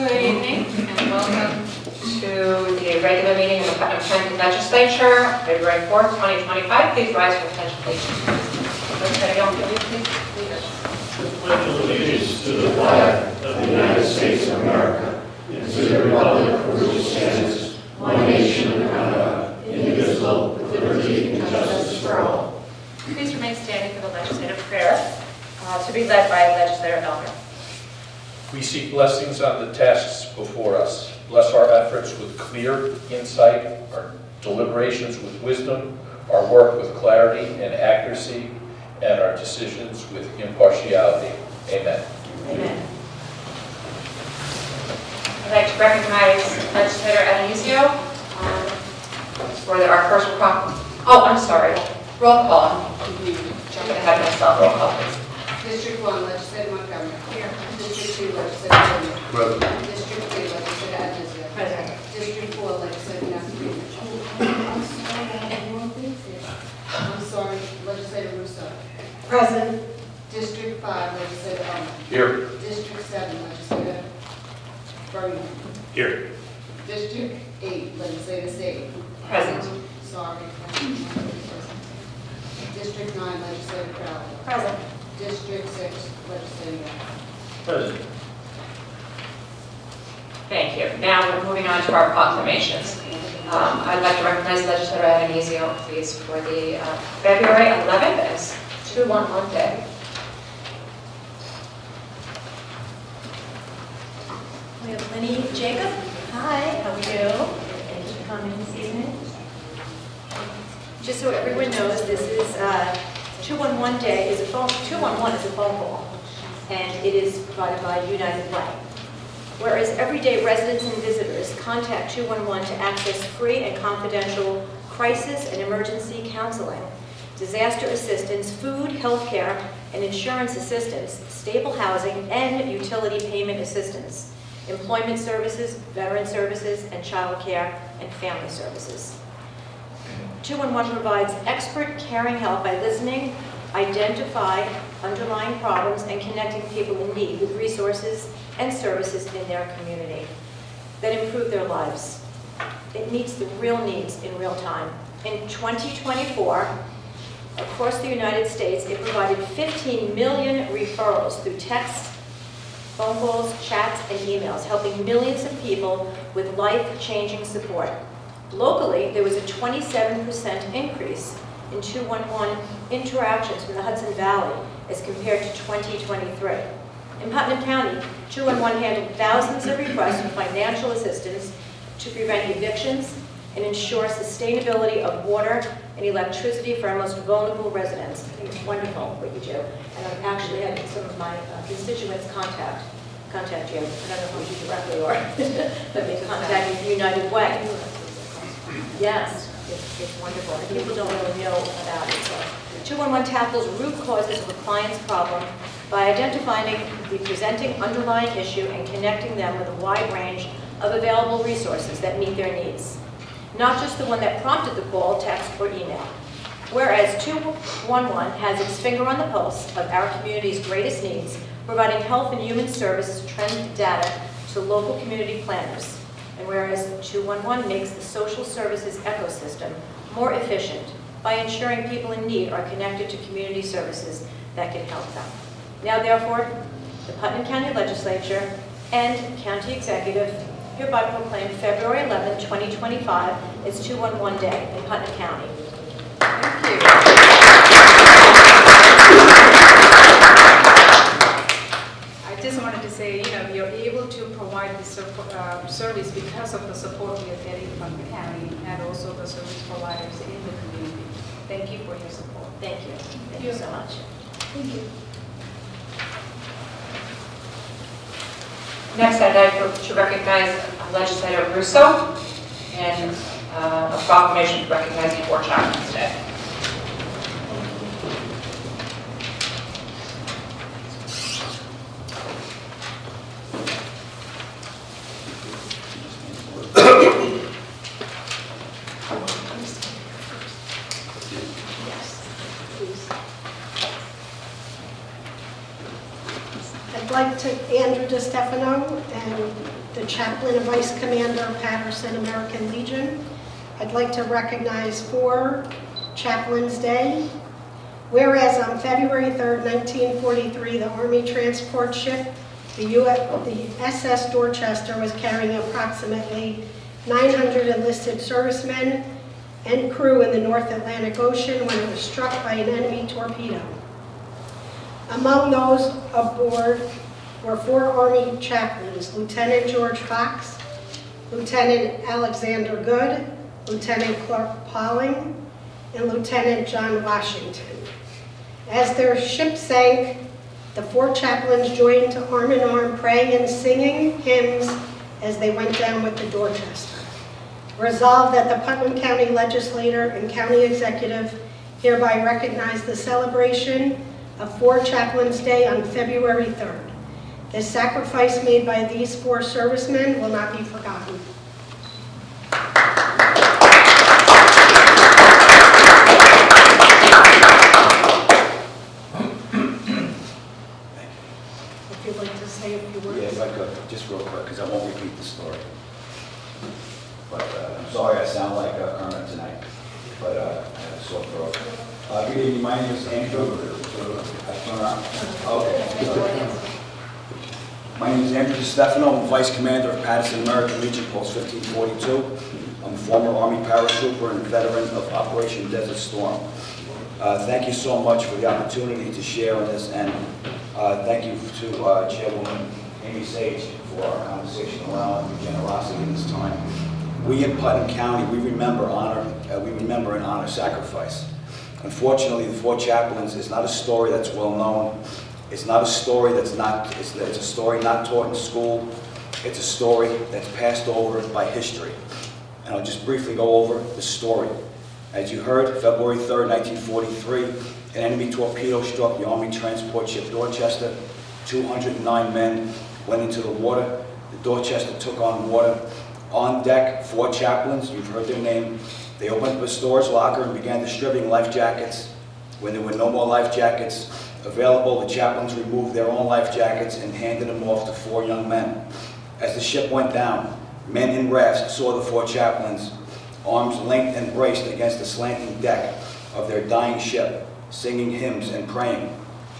Good evening and welcome to the regular meeting of the Putnam County Legislature, February 4th, 2025. Please rise for attention, please. Legislator Young, will you please lead us? Pledge allegiance to the flag of the United States of America and to the republic for which it stands, one nation under God, indivisible, with liberty and justice for all. Please remain standing for the legislative prayer to be led by Legislator Elder. We seek blessings on the tasks before us. Bless our efforts with clear insight, our deliberations with wisdom, our work with clarity and accuracy, and our decisions with impartiality. Amen. Amen. I'd like to recognize Legislator Adonizio for our first roll call. I'm jumping ahead of myself. Roll call, please. District 1, Legislator Montgomery. Here. District 2, Legislator Burris. Present. District 3, Legislator Adolescent. Present. District 4, Legislator Nasreen. I'm sorry, Legislator Russo. Present. District 5, Legislator Elmer. Here. District 7, Legislator Burris. Here. District 8, Legislator Sadie. Present. Sorry. District 9, Legislator Crowley. Present. District 6, Legislator Young. Present. Thank you. Now we're moving on to our proclamations. I'd like to recognize Legislator Adonizio, please, for the February 11th as 211 Day. We have Lenny Jacob. Hi, how are you? Thank you for coming this evening. Just so everyone knows, this is 211 Day is a phone. 211 is a phone call, and it is provided by United Way. Whereas everyday residents and visitors contact 211 to access free and confidential crisis and emergency counseling, disaster assistance, food, health care, and insurance assistance, stable housing, and utility payment assistance, employment services, veteran services, and child care and family services. 211 provides expert caring help by listening, identify underlying problems, and connecting people in need with resources and services in their community that improve their lives. It meets the real needs in real time. In 2024, across the United States, it provided 15 million referrals through text, phone calls, chats, and emails, helping millions of people with life-changing support. Locally, there was a 27% increase in 211 interactions with the Hudson Valley as compared to 2023. In Putnam County, 211 handled thousands of requests for financial assistance to prevent evictions and ensure sustainability of water and electricity for our most vulnerable residents. I think it's wonderful what you do. And I've actually had some of my constituents contact you. I don't know if it was you directly or but they contacted United Way. Yes, it's wonderful. And people don't really know about it. So 211 tackles root causes of a client's problem by identifying the presenting underlying issue and connecting them with a wide range of available resources that meet their needs. Not just the one that prompted the call, text, or email. Whereas 211 has its finger on the pulse of our community's greatest needs, providing health and human services trend data to local community planners. And whereas 211 makes the social services ecosystem more efficient by ensuring people in need are connected to community services that can help them. Now, therefore, the Putnam County Legislature and County Executive hereby proclaim February 11, 2025 as 211 Day in Putnam County. Thank you. I just wanted to say, we are able to provide this service because of the support we are getting from the county and also the service providers in the community. Thank you for your support. Thank you. Thank you so much. Thank you. Next, I'd like to recognize Legislator Russo and a proclamation recognizing 4 Chaplains Day. I'd like to Andrew DeStefano and the Chaplain and Vice Commander, Patterson American Legion. I'd like to recognize 4 Chaplains Day. Whereas on February 3rd, 1943, the Army transport ship, the SS Dorchester, was carrying approximately 900 enlisted servicemen and crew in the North Atlantic Ocean when it was struck by an enemy torpedo. Among those aboard were 4 Army chaplains: Lieutenant George Fox, Lieutenant Alexander Good, Lieutenant Clark Pauling, and Lieutenant John Washington. As their ship sank, the 4 chaplains joined arm in arm, praying and singing hymns as they went down with the Dorchester. Resolved that the Putnam County Legislature and County Executive hereby recognize the celebration of 4 Chaplains Day on February 3rd. The sacrifice made by these 4 servicemen will not be forgotten. If you'd like to say a few words. Yeah, if I could, just real quick, because I won't repeat the story. But I'm sorry I sound like Kermit tonight, but I have a sore throat. Good evening, my name is Andrew. Okay. My name is Andrew Stefano. I'm Vice Commander of Patterson American Legion, Post 1542. I'm a former Army paratrooper and veteran of Operation Desert Storm. Thank you so much for the opportunity to share in this, and thank you to Chairwoman Amy Sage for our conversation around the generosity in this time. We in Putnam County, we remember and honor sacrifice. Unfortunately, the 4 chaplains is not a story that's well known. It's not a story it's a story not taught in school. It's a story that's passed over by history. And I'll just briefly go over the story. As you heard, February 3rd, 1943, an enemy torpedo struck the Army transport ship Dorchester. 209 men went into the water. The Dorchester took on water. On deck, 4 chaplains, you've heard their name. They opened up a storage locker and began distributing life jackets. When there were no more life jackets available, the chaplains removed their own life jackets and handed them off to 4 young men. As the ship went down, men in rafts saw the 4 chaplains, arms linked and braced against the slanting deck of their dying ship, singing hymns and praying.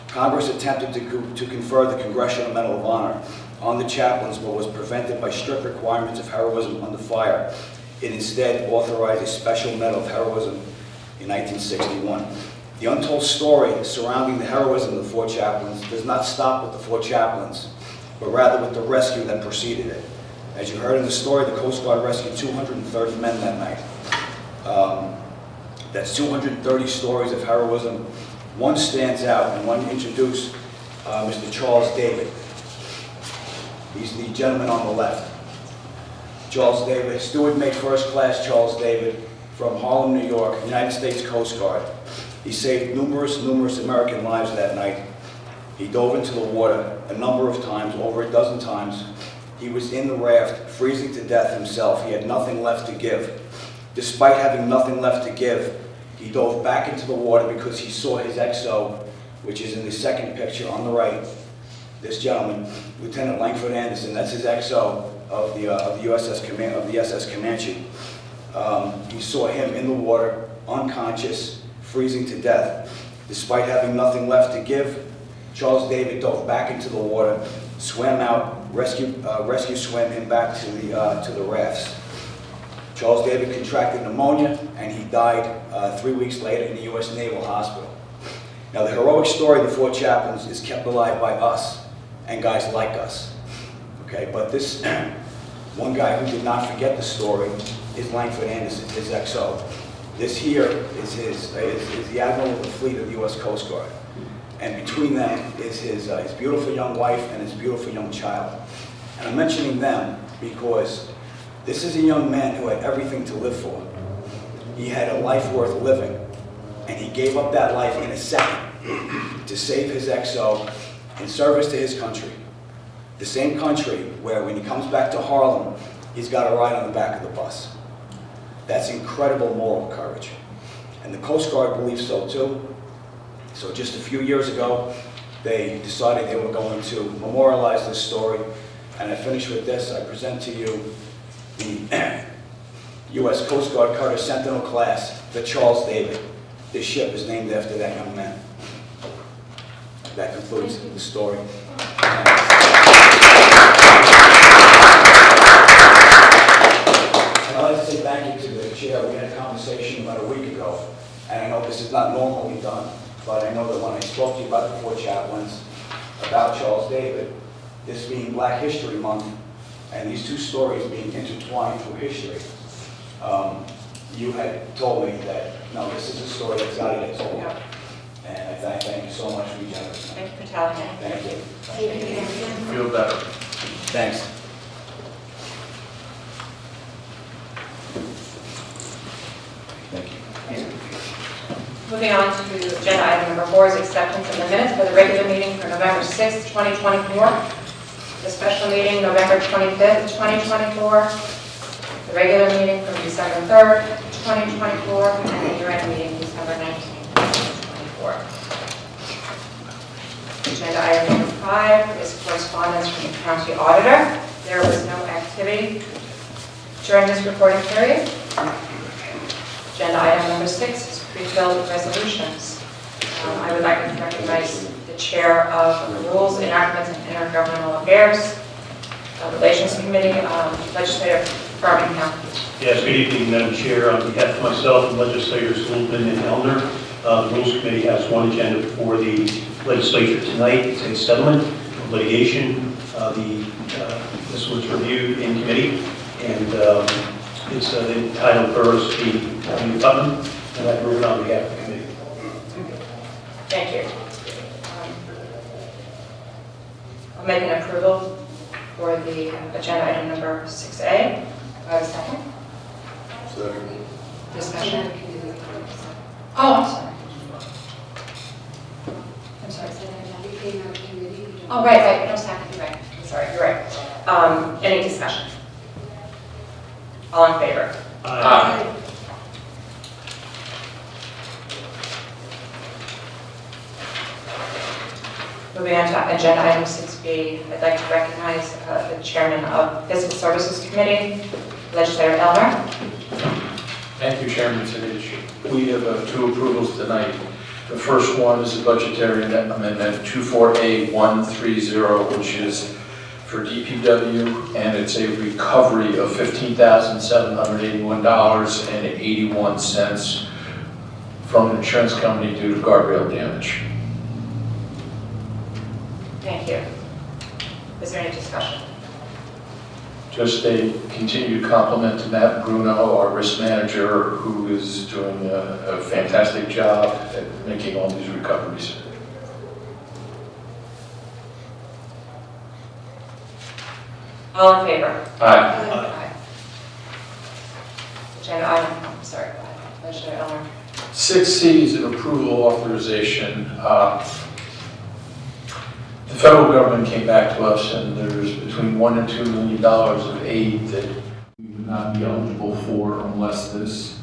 Congress attempted to confer the Congressional Medal of Honor on the chaplains, but was prevented by strict requirements of heroism under fire. It instead authorized a special medal of heroism in 1961. The untold story surrounding the heroism of the 4 chaplains does not stop with the 4 chaplains, but rather with the rescue that preceded it. As you heard in the story, the Coast Guard rescued 230 men that night. That's 230 stories of heroism. One stands out, and one introduced Mr. Charles David. He's the gentleman on the left. Charles David, steward mate first class Charles David from Harlem, New York, United States Coast Guard. He saved numerous American lives that night. He dove into the water a number of times, over a dozen times. He was in the raft, freezing to death himself. He had nothing left to give. Despite having nothing left to give, he dove back into the water because he saw his XO, which is in the second picture on the right. This gentleman, Lieutenant Langford Anderson, that's his XO of the SS Comanche. He saw him in the water, unconscious, freezing to death. Despite having nothing left to give, Charles David dove back into the water, swam out, rescue swam him back to the rafts. Charles David contracted pneumonia, and he died 3 weeks later in the U.S. Naval Hospital. Now, the heroic story of the 4 chaplains is kept alive by us and guys like us. Okay, but this one guy who did not forget the story is Langford Anderson, his XO. This here is the Admiral of the Fleet of the U.S. Coast Guard. And between them is his beautiful young wife and his beautiful young child. And I'm mentioning them because this is a young man who had everything to live for. He had a life worth living, and he gave up that life in a second to save his XO in service to his country. The same country where when he comes back to Harlem, he's got a ride on the back of the bus. That's incredible moral courage. And the Coast Guard believes so too. So just a few years ago, they decided they were going to memorialize this story And I finish with this. I present to you the U.S. Coast Guard Cutter Sentinel class, the Charles David. This ship is named after that young man. That concludes the story. And I'd like to say thank you to the chair. We had a conversation about a week ago, and I know this is not normally done, but I know that when I spoke to you about the 4 chaplains, about Charles David, this being Black History Month, and these 2 stories being intertwined through history, you had told me that, no, this is a story that's got to get told. Yeah. And I thank you so much for your generosity. Thank you for telling me. Thank you. Feel better. Thanks. Thank you. Moving on to agenda item number 4 is acceptance of the minutes for the regular meeting for November 6th, 2024, the special meeting November 25th, 2024, the regular meeting from December 3rd, 2024, and the year-end meeting December 19th, 2024. Agenda item number 5 is correspondence from the county auditor. There was no activity during this reporting period. Agenda item number 6 is pre-filled resolutions. I would like to recognize the chair of the Rules, Enactments, and Intergovernmental Affairs Relations Committee, Legislator Birmingham. Yes, good evening, Madam Chair. On behalf of myself and legislators Goldman and Elner, the Rules Committee has one agenda for the Legislature tonight. It's a settlement of litigation. This was reviewed in committee, and it's entitled Burris v. Putnam, and I move it on behalf of the committee. Thank you. I'll make an approval for the agenda item number 6A. Do I have a second? Second. Discussion? Oh, I'm sorry. I'm sorry, say that again. We came out of committee. Oh, right, no second, you're right. I'm sorry, you're right. Any discussion? All in favor? Aye. Moving on to agenda item 6B, I'd like to recognize the chairman of Fiscal Services Committee, Legislator Elner. Thank you, Chairman Sidich. We have 2 approvals tonight. The first one is a budgetary amendment 24A130, which is for DPW, and it's a recovery of $15,781.81 from an insurance company due to guardrail damage. Thank you. Is there any discussion? Just a continued compliment to Matt Bruno, our risk manager, who is doing a fantastic job at making all these recoveries. All in favor? Aye. Aye. Agenda item, I'm sorry, Legislator Elmer. 6C is an approval authorization. The federal government came back to us, and there's between $1 and $2 million of aid that we would not be eligible for unless this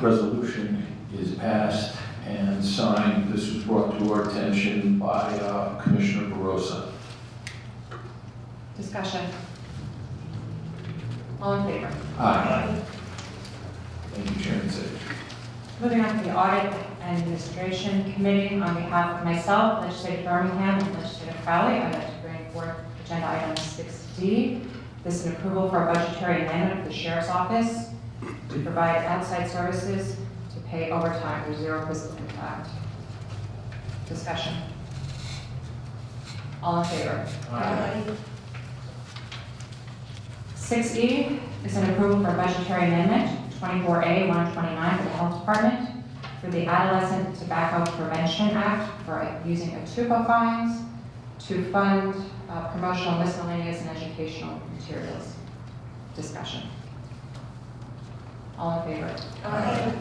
resolution is passed and signed. This was brought to our attention by Commissioner Barossa. Discussion. All in favor? Aye. Thank you, Chairman Sidich. Moving on to the Audit and Administration Committee, on behalf of myself, Legislator Birmingham, and Legislator Crowley, I'd like to bring forth agenda item 6D. This is an approval for a budgetary amendment of the Sheriff's Office to provide outside services to pay overtime with 0 fiscal impact. Discussion. All in favor? Aye. 6E is an approval for budgetary amendment 24A-129 for the Health Department for the Adolescent Tobacco Prevention Act for using tobacco fines to fund promotional, miscellaneous, and educational materials. Discussion. All in favor? Aye.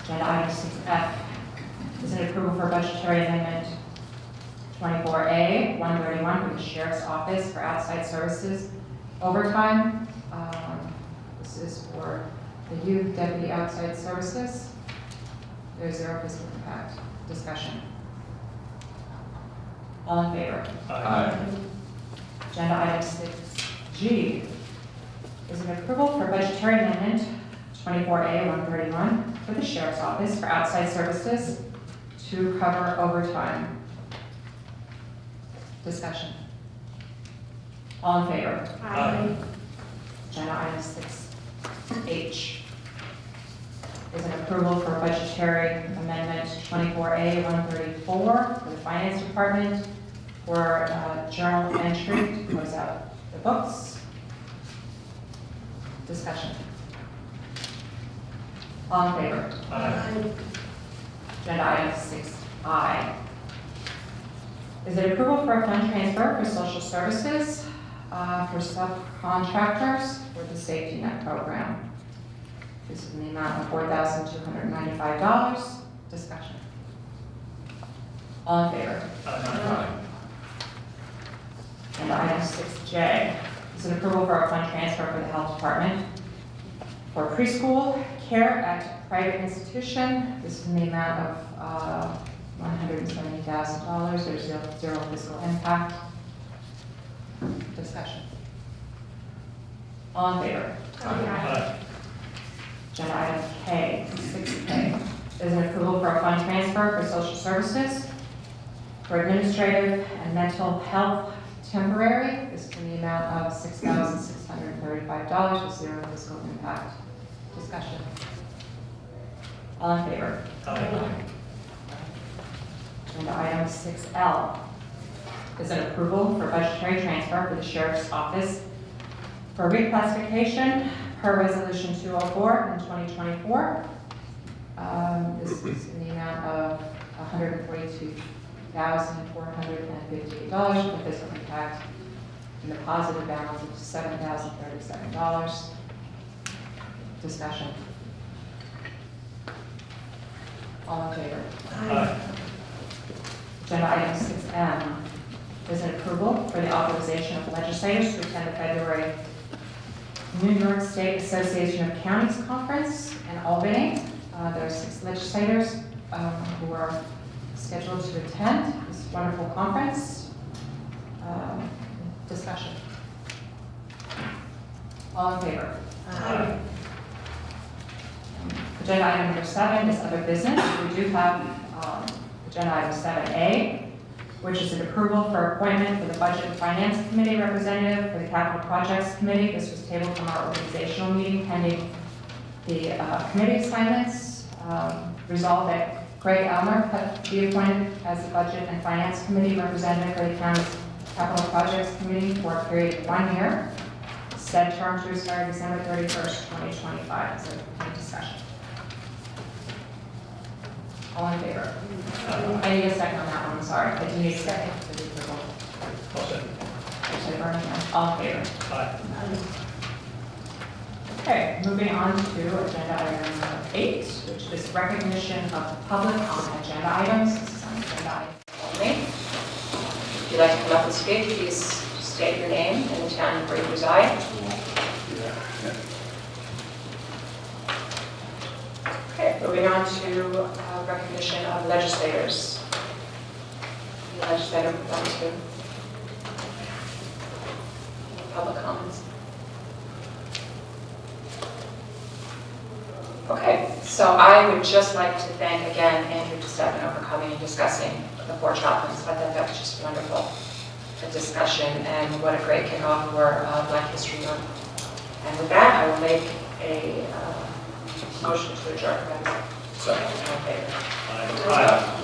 Agenda item 6F is an approval for budgetary amendment 24A-131 for the Sheriff's Office for outside services overtime. This is for the Youth Deputy Outside Services. There's 0 fiscal impact. Discussion. All in favor? Aye. Agenda item 6G is an approval for budgetary amendment 24A-131 for the Sheriff's Office for outside services to cover overtime. Discussion. All in favor? Aye. Agenda item 6H is an approval for budgetary amendment 24A-134 for the Finance Department for journal entry to close out the books. Discussion. All in favor? Aye. Agenda item 6I is an approval for a fund transfer for social services for subcontractors for the safety net program. This is in the amount of $4,295. Discussion. All in favor? Aye. Agenda item 6J is an approval for a fund transfer for the Health Department for preschool care at private institution. This is in the amount of $170,000. There's zero fiscal impact. Discussion. All in favor? Aye. Agenda item 6K is an approval for a fund transfer for social services for administrative and mental health temporary. This is in the amount of $6,635 with zero fiscal impact. Discussion. All in favor? Aye. Agenda item 6L is an approval for budgetary transfer for the Sheriff's Office for reclassification per Resolution 204 in 2024. This is in the amount of $142,458 with fiscal impact and the positive balance of $7,037. Discussion. All in favor? Aye. Agenda item 6M is an approval for the authorization of legislators to attend the February New York State Association of Counties Conference in Albany. There are 6 legislators who are scheduled to attend this wonderful conference. Discussion. All in favor? Aye. Agenda item number 7 is other business. We do have agenda item 7A, which is an approval for appointment for the Budget and Finance Committee representative for the Capital Projects Committee. This was tabled from our organizational meeting pending the committee assignments. Resolved that Craig Elmer be appointed as the Budget and Finance Committee representative for the county's Capital Projects Committee for a period of 1 year. Said term to expire December 31st, 2025. Is there any discussion? All in favor? I need a second on that one, I'm sorry. I do need a second for the approval. I'll second. Actually, Bernie, all in favor? Aye. Okay, moving on to agenda item number 8, which is recognition of the public on agenda items. This is on agenda item only. If you'd like to come up and speak, please state your name and the town where you reside. Okay, moving on to recognition of legislators. The legislator would like to public comments. Okay, so I would just like to thank again Andrew DeStefano for coming and discussing the 4 chaplains. I thought that was just wonderful, a discussion, and what a great kickoff for Black History Month. And with that, I will make a motion to adjourn. Second. All in favor? Aye.